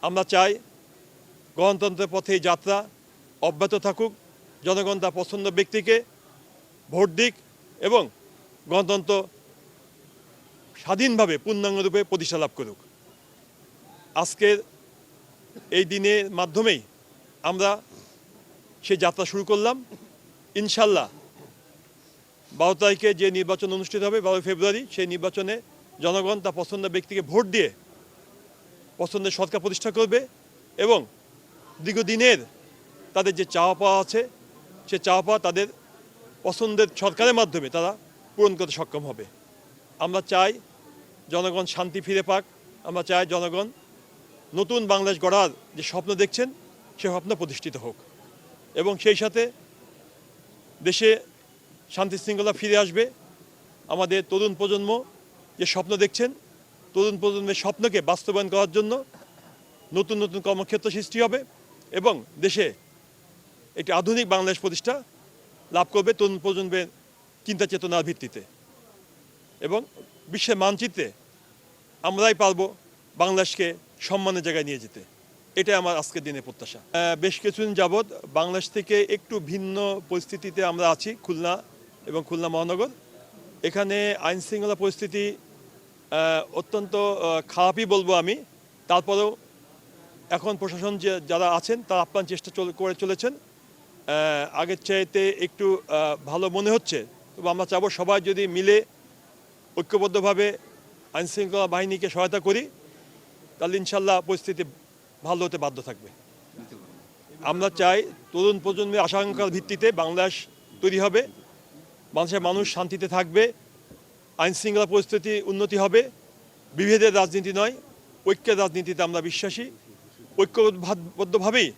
আমরা চাই গণতন্ত্রের পথে এই যাত্রা অব্যাহত থাকুক, জনগণ তার পছন্দ ব্যক্তিকে ভোট দিক এবং গণতন্ত্র স্বাধীনভাবে পূর্ণাঙ্গরূপে প্রতিষ্ঠা লাভ করুক। আজকের এই দিনের মাধ্যমেই আমরা সেই যাত্রা শুরু করলাম। ইনশাল্লাহ 12 তারিখে যে নির্বাচন অনুষ্ঠিত হবে 12 ফেব্রুয়ারি, সেই নির্বাচনে জনগণ তার পছন্দের ব্যক্তিকে ভোট দিয়ে পছন্দের সরকার প্রতিষ্ঠা করবে এবং দীর্ঘদিনের তাদের যে চাওয়া পাওয়া আছে সে চাওয়া পাওয়া তাদের পছন্দের সরকারের মাধ্যমে তারা পূরণ করতে সক্ষম হবে। আমরা চাই জনগণ শান্তি ফিরে পাক, আমরা চাই জনগণ নতুন বাংলাদেশ গড়ার যে স্বপ্ন দেখছেন সে স্বপ্ন প্রতিষ্ঠিত হোক এবং সেই সাথে দেশে শান্তি শৃঙ্খলা ফিরে আসবে। আমাদের তরুণ প্রজন্ম যে স্বপ্ন দেখছেন, তরুণ প্রজন্মের স্বপ্নকে বাস্তবায়ন করার জন্য নতুন নতুন কর্মক্ষেত্র সৃষ্টি হবে এবং দেশে একটি আধুনিক বাংলাদেশ প্রতিষ্ঠা লাভ করবে তরুণ প্রজন্মের চিন্তা চেতনার ভিত্তিতে এবং বিশ্বের মানচিত্রে আমরাই পারবো বাংলাদেশকে সম্মানের জায়গায় নিয়ে যেতে। এটাই আমার আজকের দিনের প্রত্যাশা। বেশ কিছুদিন যাবৎ বাংলাদেশ থেকে একটু ভিন্ন পরিস্থিতিতে আমরা আছি খুলনা এবং খুলনা মহানগর। এখানে আইন শৃঙ্খলা পরিস্থিতি অত্যন্ত খারাপই বলবো আমি। তারপরেও এখন প্রশাসন যারা আছেন তারা আপ্রাণ চেষ্টা করে চলেছেন। আগের চাইতে একটু ভালো মনে হচ্ছে, তবে আমরা চাবো সবাই যদি মিলে ঐক্যবদ্ধভাবে আইন শৃঙ্খলা বাহিনীকে সহায়তা করি তাহলে ইনশাল্লাহ পরিস্থিতি ভালো হতে বাধ্য থাকবে। আমরা চাই তরুণ প্রজন্মের আশঙ্কার ভিত্তিতে বাংলাদেশ তৈরি হবে, বাংলাদেশের মানুষ শান্তিতে থাকবে, আইন শৃঙ্খলা পরিস্থিতি উন্নতি হবে। বিভেদের রাজনীতি নয়, ঐক্যের রাজনীতিতে আমরা বিশ্বাসী। ঐক্যবদ্ধভাবেই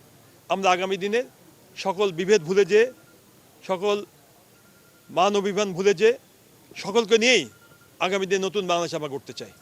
আমরা আগামী দিনে সকল বিভেদ ভুলে যেয়ে, সকল মান অভিমান ভুলে যেয়ে সকলকে নিয়েই আগামী দিনে নতুন বাংলাদেশ আমরা গড়তে চাই।